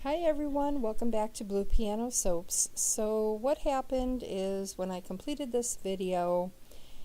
Hi everyone, welcome back to Blue Piano Soaps. So what happened is when I completed this video,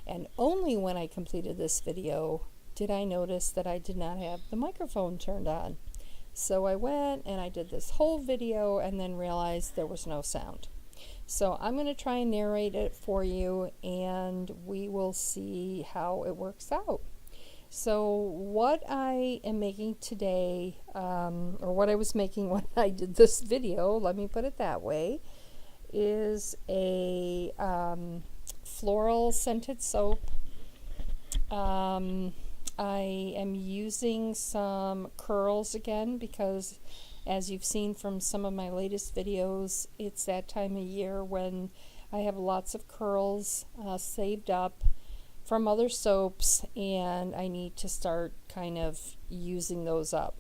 and only when I completed this video, did I notice that I did not have the microphone turned on. So I went and I did this whole video and then realized there was no sound. So I'm going to try and narrate it for you and we will see how it works out. So what I am making today, or what I was making when I did this video, let me put it that way, is a floral scented soap. I am using some curls again because, as you've seen from some of my latest videos, it's that time of year when I have lots of curls saved up from other soaps and I need to start kind of using those up.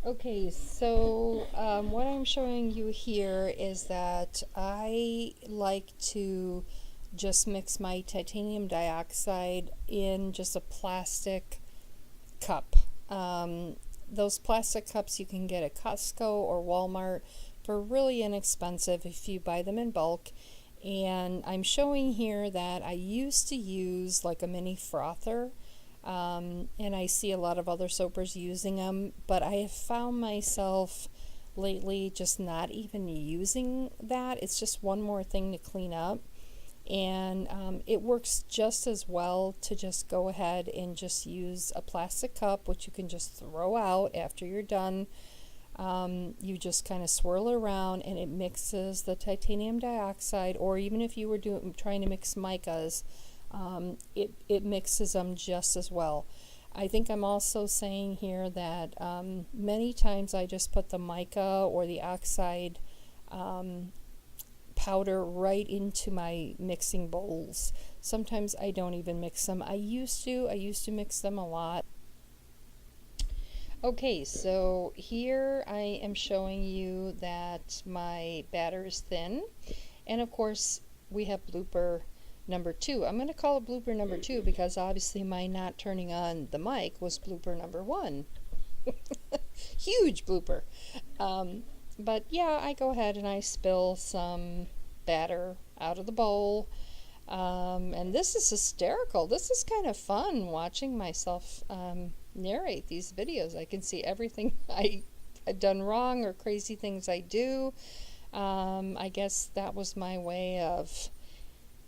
Okay, so what I'm showing you here is that I like to just mix my titanium dioxide in just a plastic cup. Those plastic cups you can get at Costco or Walmart for really inexpensive if you buy them in bulk. And I'm showing here that I used to use like a mini frother, and I see a lot of other soapers using them, but I have found myself lately just not even using that. It's just one more thing to clean up, and it works just as well to just go ahead and just use a plastic cup, which you can just throw out after you're done. You just kind of swirl it around and it mixes the titanium dioxide, or even if you were trying to mix micas, it mixes them just as well. I think I'm also saying here that many times I just put the mica or the oxide powder right into my mixing bowls. Sometimes I don't even mix them. I used to mix them a lot. Okay, so here I am showing you that my batter is thin, and of course we have blooper number 2. I'm going to call it blooper number 2 because obviously my not turning on the mic was blooper number 1. Huge blooper. But yeah, I go ahead and I spill some batter out of the bowl. And this is hysterical. This is kind of fun watching myself narrate these videos. I can see everything I've done wrong or crazy things I do. I guess that was my way of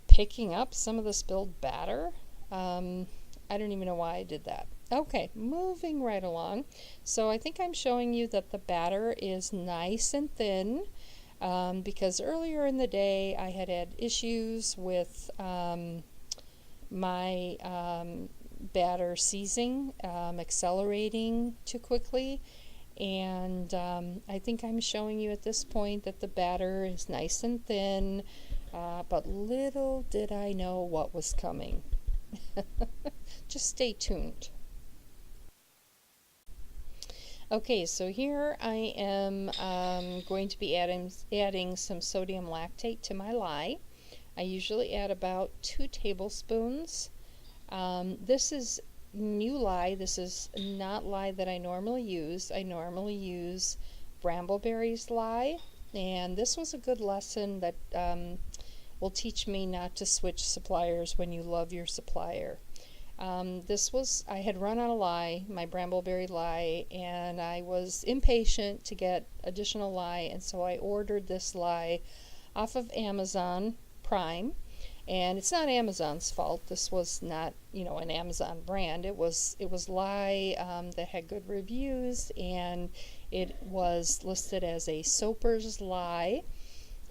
picking up some of the spilled batter. I don't even know why I did that. Okay, moving right along. So I think I'm showing you that the batter is nice and thin. Because earlier in the day I had issues with my batter seizing, accelerating too quickly, and I think I'm showing you at this point that the batter is nice and thin, but little did I know what was coming. Just stay tuned. Okay, so here I am going to be adding some sodium lactate to my lye. I usually add about 2 tablespoons. This is new lye. This is not lye that I normally use. I normally use Brambleberry's lye, and this was a good lesson that will teach me not to switch suppliers when you love your supplier. I had run out of lye, my Brambleberry lye, and I was impatient to get additional lye, and so I ordered this lye off of Amazon Prime. And it's not Amazon's fault. This was not, an Amazon brand. It was lye that had good reviews, and it was listed as a soaper's lye.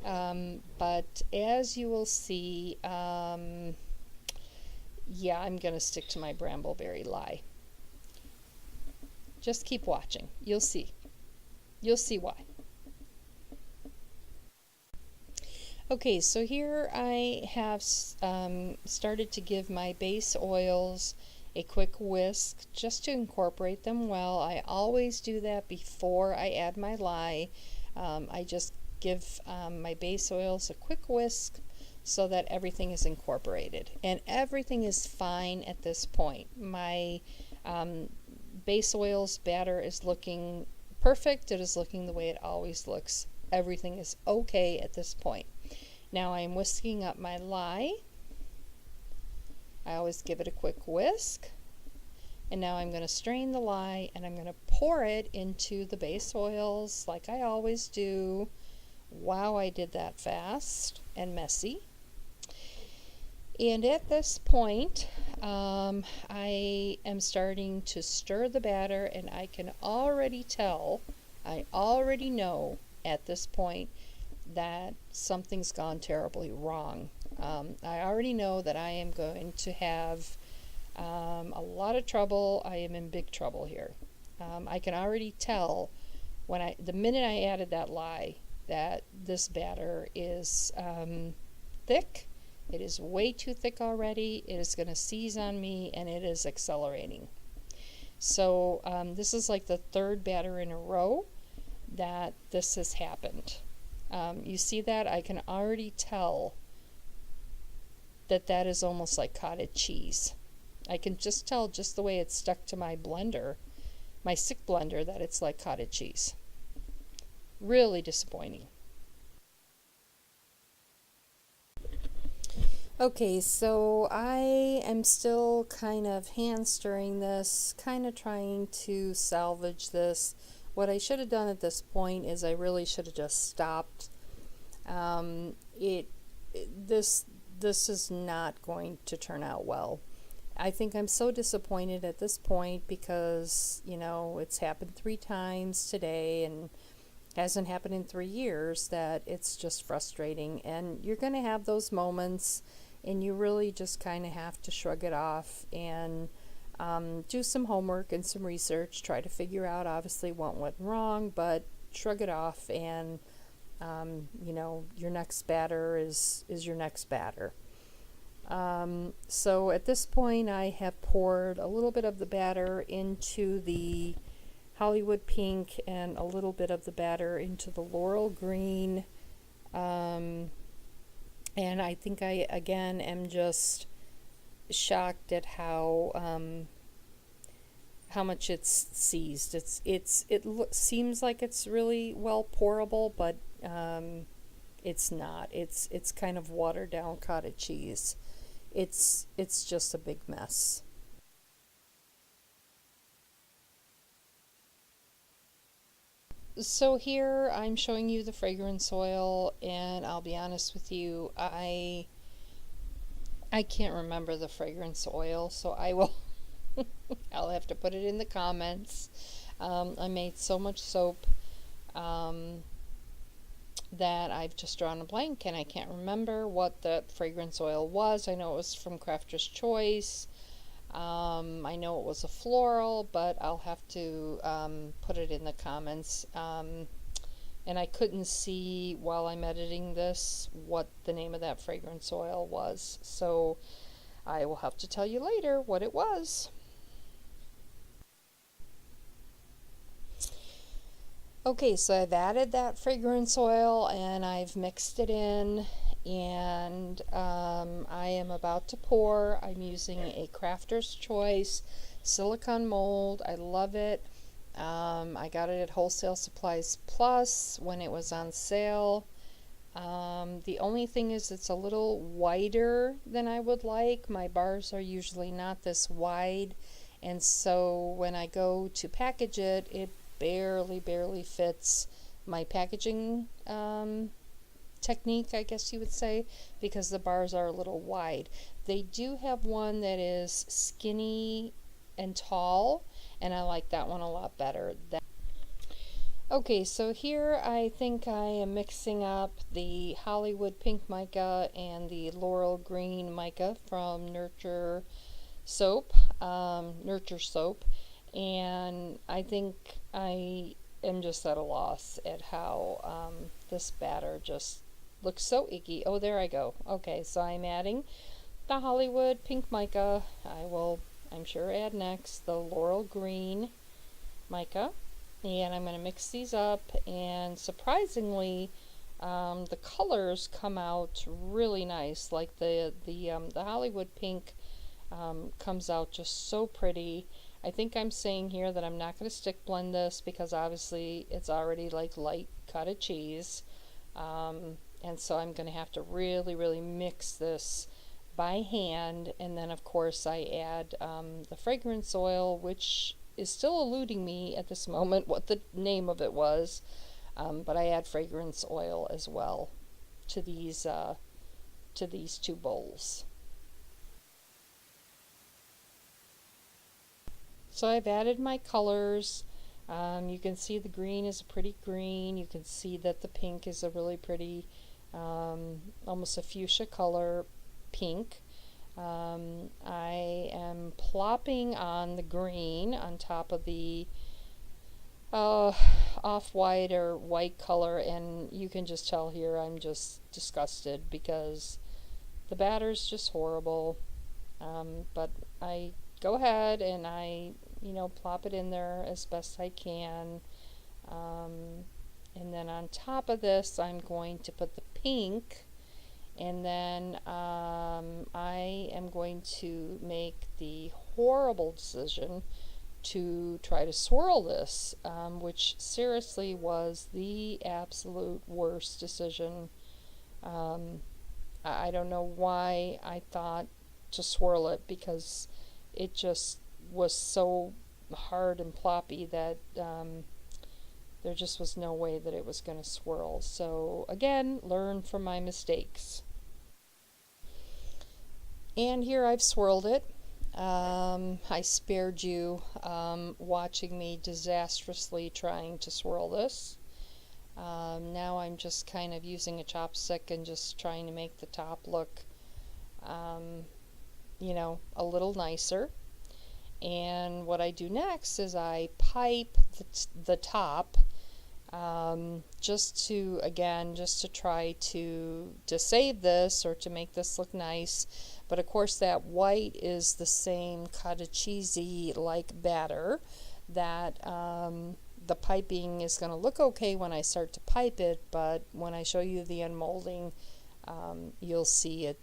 But as you will see, yeah, I'm going to stick to my Brambleberry lye. Just keep watching. You'll see. You'll see why. Okay, so here I have started to give my base oils a quick whisk just to incorporate them well. I always do that before I add my lye. I just give my base oils a quick whisk so that everything is incorporated. And everything is fine at this point. My base oils batter is looking perfect. It is looking the way it always looks. Everything is okay at this point. Now I'm whisking up my lye. I always give it a quick whisk. And now I'm going to strain the lye and I'm going to pour it into the base oils like I always do. Wow, I did that fast and messy. And at this point, I am starting to stir the batter, and I can already tell, I already know at this point that something's gone terribly wrong. I already know that I am going to have a lot of trouble. I am in big trouble here. I can already tell when the minute I added that lye that this batter is thick. It is way too thick already. It is going to seize on me, and it is accelerating. So this is like the third batter in a row that this has happened. You see that? I can already tell that that is almost like cottage cheese. I can just tell just the way it's stuck to my blender, my stick blender, that it's like cottage cheese. Really disappointing. Okay, so I am still kind of hand stirring this, kind of trying to salvage this. What I should have done at this point is I really should have just stopped. This is not going to turn out well. I think I'm so disappointed at this point because, you know, it's happened 3 times today and hasn't happened in 3 years, that it's just frustrating. And you're going to have those moments, and you really just kind of have to shrug it off and do some homework and some research, try to figure out obviously what went wrong, but shrug it off, and you know, your next batter is your next batter. So at this point I have poured a little bit of the batter into the Hollywood pink and a little bit of the batter into the laurel green. And I think I again am just shocked at how much it's seized. It seems like it's really well pourable, but it's not. It's kind of watered down cottage cheese. It's just a big mess. So here I'm showing you the fragrance oil, and I'll be honest with you, I can't remember the fragrance oil, so I will I'll have to put it in the comments. I made so much soap that I've just drawn a blank, and I can't remember what the fragrance oil was. I know it was from Crafter's Choice. I know it was a floral, but I'll have to put it in the comments. And I couldn't see while I'm editing this what the name of that fragrance oil was, so I will have to tell you later what it was. Okay, so I've added that fragrance oil and I've mixed it in, and I am about to pour. I'm using a Crafter's Choice silicone mold. I love it. I got it at Wholesale Supplies Plus when it was on sale. The only thing is it's a little wider than I would like. My bars are usually not this wide, and so when I go to package it, it barely fits my packaging technique, I guess you would say, because the bars are a little wide. They do have one that is skinny and tall, and I like that one a lot better. Okay, so here I think I am mixing up the Hollywood pink mica and the laurel green mica from Nurture Soap, and I think I am just at a loss at how this batter just looks so icky. Oh, there I go. Okay, so I'm adding the Hollywood pink mica. I will, I'm sure, add next the laurel green mica, and I'm going to mix these up, and surprisingly the colors come out really nice. Like the Hollywood pink comes out just so pretty. I think I'm saying here that I'm not going to stick blend this because obviously it's already like light cottage cheese. And so I'm going to have to really mix this by hand. And then of course I add the fragrance oil, which is still eluding me at this moment what the name of it was. But I add fragrance oil as well to these two bowls. So I've added my colors. You can see the green is a pretty green. You can see that the pink is a really pretty, almost a fuchsia color pink. I am plopping on the green on top of the off-white or white color, and you can just tell here I'm just disgusted because the batter's just horrible. But I go ahead and I plop it in there as best I can, and then on top of this I'm going to put the pink, and then I am going to make the horrible decision to try to swirl this, which seriously was the absolute worst decision. I don't know why I thought to swirl it, because it just was so hard and ploppy that there just was no way that it was going to swirl. So again, learn from my mistakes. And here I've swirled it. I spared you watching me disastrously trying to swirl this. Now I'm just kind of using a chopstick and just trying to make the top look a little nicer. And what I do next is I pipe the top, just to try to save this or to make this look nice. But of course that white is the same cottage cheesy like batter that the piping is going to look okay when I start to pipe it, but when I show you the unmolding, you'll see it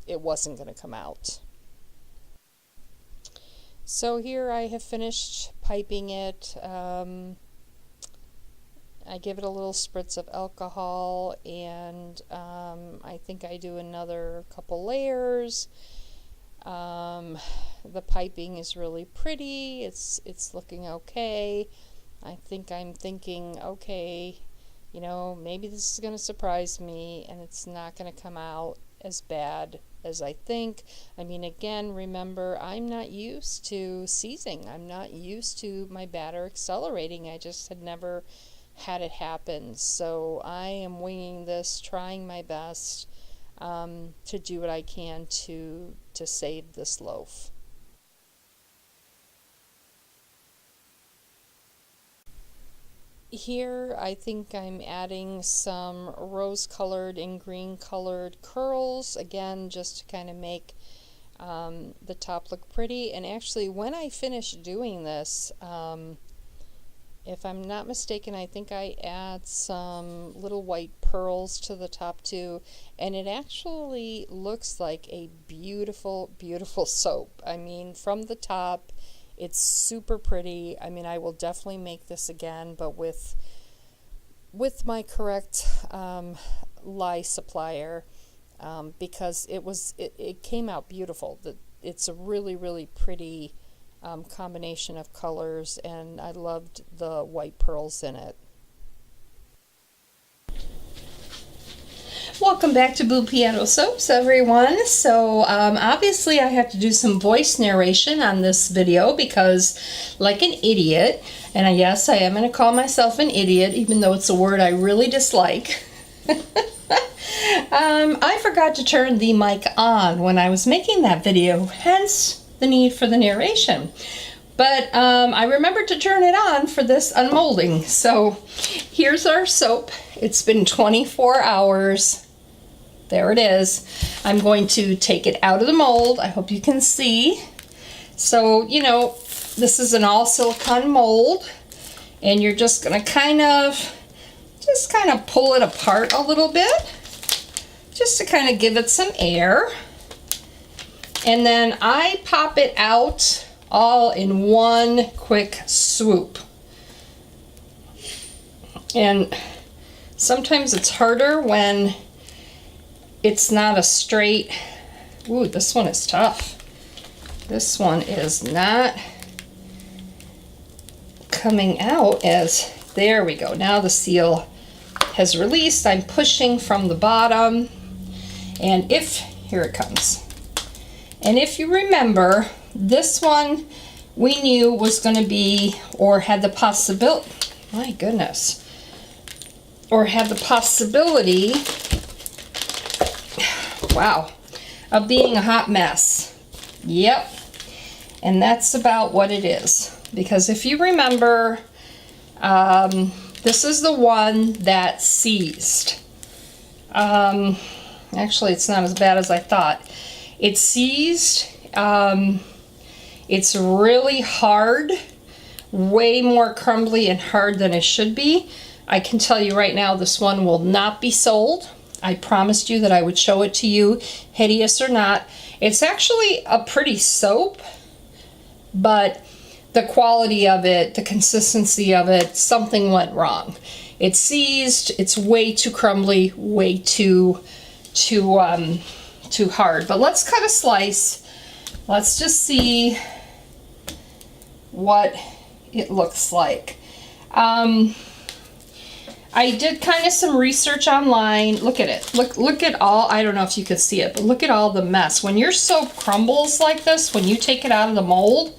wasn't going to come out. So here I have finished piping it. I give it a little spritz of alcohol, and I think I do another couple layers. The piping is really pretty. It's looking okay. I think I'm thinking, okay, maybe this is going to surprise me and it's not going to come out as bad as I think. I mean, again, remember, I'm not used to seizing. I'm not used to my batter accelerating. I just had never had it happen. So I am winging this, trying my best to do what I can to save this loaf. Here I think I'm adding some rose-colored and green-colored curls, again just to kind of make the top look pretty. And actually when I finish doing this, if I'm not mistaken, I think I add some little white pearls to the top too, and it actually looks like a beautiful, beautiful soap. I mean, from the top, it's super pretty. I mean, I will definitely make this again, but with my correct lye supplier, because it came out beautiful. It's a really, really pretty combination of colors, and I loved the white pearls in it. Welcome back to Blue Piano Soaps, everyone. So obviously I have to do some voice narration on this video because, like an idiot, and yes, I am going to call myself an idiot even though it's a word I really dislike, I forgot to turn the mic on when I was making that video, hence the need for the narration. But I remembered to turn it on for this unmolding. So here's our soap. It's been 24 hours. There it is. I'm going to take it out of the mold. I hope you can see. So, this is an all silicone mold, and you're just going to kind of pull it apart a little bit, just to kind of give it some air. And then I pop it out all in one quick swoop. And sometimes it's harder when it's not a straight, ooh, this one is tough. This one is not coming out as, there we go. Now the seal has released. I'm pushing from the bottom, and here it comes. And if you remember, this one we knew was going to be, or had the possibility, my goodness, or had the possibility, wow, of being a hot mess. Yep. And that's about what it is. Because if you remember, this is the one that seized. Actually, it's not as bad as I thought. It seized. It's really hard, way more crumbly and hard than it should be. I can tell you right now, this one will not be sold. I promised you that I would show it to you, hideous or not. It's actually a pretty soap, but the quality of it, the consistency of it, something went wrong. It seized, it's way too crumbly, way too hard. But let's cut a slice. Let's just see what it looks like. I did kind of some research online. Look at it. Look at all, I don't know if you can see it, but look at all the mess. When your soap crumbles like this, when you take it out of the mold,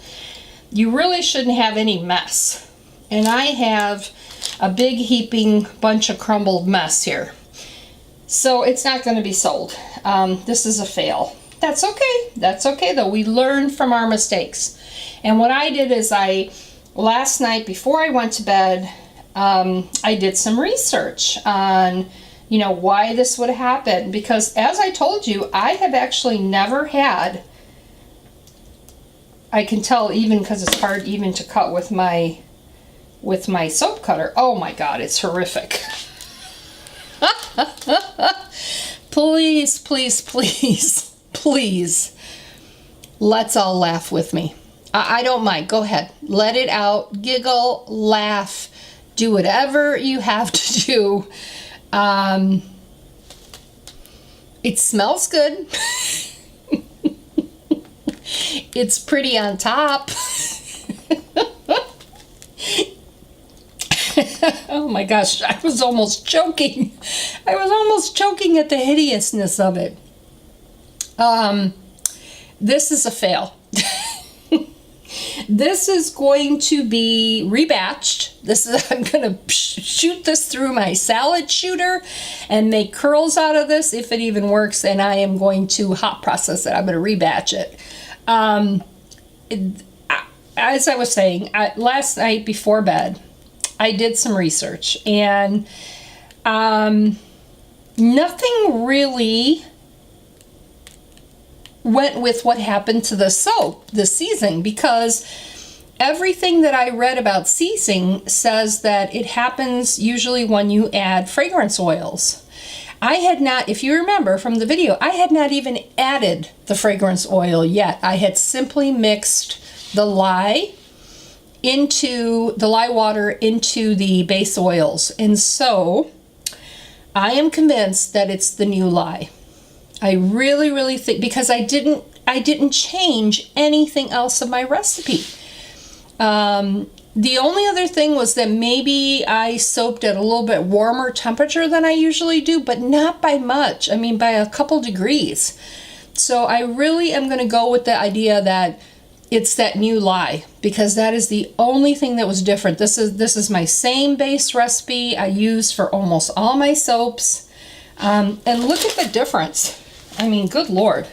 you really shouldn't have any mess. And I have a big heaping bunch of crumbled mess here. So it's not going to be sold. This is a fail. That's okay. That's okay though. We learn from our mistakes. And what I did is last night before I went to bed, I did some research on, why this would happen. Because as I told you, I have actually never had, I can tell even because it's hard even to cut with my soap cutter. Oh my God, it's horrific. Please, please, please, please, let's all laugh with me. I don't mind. Go ahead. Let it out. Giggle, laugh, do whatever you have to do. It smells good. It's pretty on top. Oh my gosh, I was almost choking. I was almost choking at the hideousness of it. This is a fail. This is going to be rebatched. I'm going to shoot this through my salad shooter and make curls out of this if it even works, and I am going to hot process it. I'm going to rebatch it. As I was saying, last night before bed, I did some research, and nothing really went with what happened to the soap, the seizing, because everything that I read about seizing says that it happens usually when you add fragrance oils. I had not, if you remember from the video, I had not even added the fragrance oil yet. I had simply mixed the lye water into the base oils. And so I am convinced that it's the new lye. I really, really think, because I didn't change anything else of my recipe. The only other thing was that maybe I soaped at a little bit warmer temperature than I usually do, but not by much. I mean, by a couple degrees. So I really am going to go with the idea that it's that new lye, because that is the only thing that was different. This is my same base recipe I use for almost all my soaps. And look at the difference. I mean, good Lord.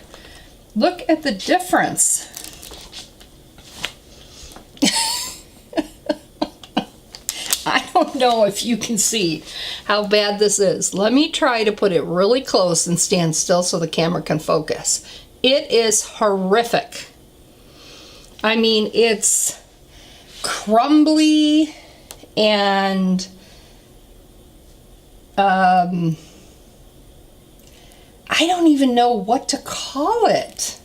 Look at the difference. I don't know if you can see how bad this is. Let me try to put it really close and stand still so the camera can focus. It is horrific. I mean, it's crumbly and I don't even know what to call it.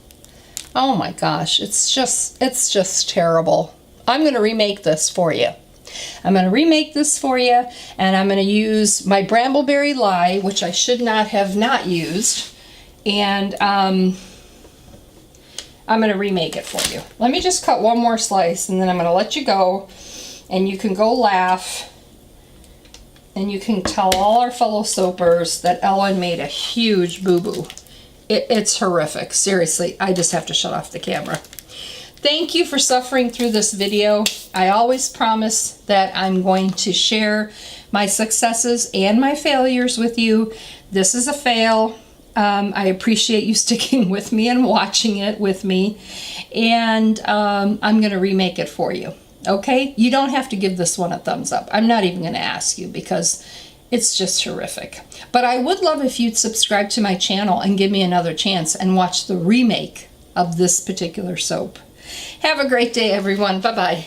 Oh my gosh, it's just terrible. I'm going to remake this for you. I'm going to remake this for you, and I'm going to use my Brambleberry Lye, which I should not have not used, and I'm going to remake it for you. Let me just cut one more slice, and then I'm going to let you go, and you can go laugh, and you can tell all our fellow soapers that Ellen made a huge boo-boo. It's horrific. Seriously, I just have to shut off the camera. Thank you for suffering through this video. I always promise that I'm going to share my successes and my failures with you. This is a fail. I appreciate you sticking with me and watching it with me. And I'm going to remake it for you. Okay? You don't have to give this one a thumbs up. I'm not even going to ask you because it's just horrific. But I would love if you'd subscribe to my channel and give me another chance and watch the remake of this particular soap. Have a great day, everyone. Bye-bye.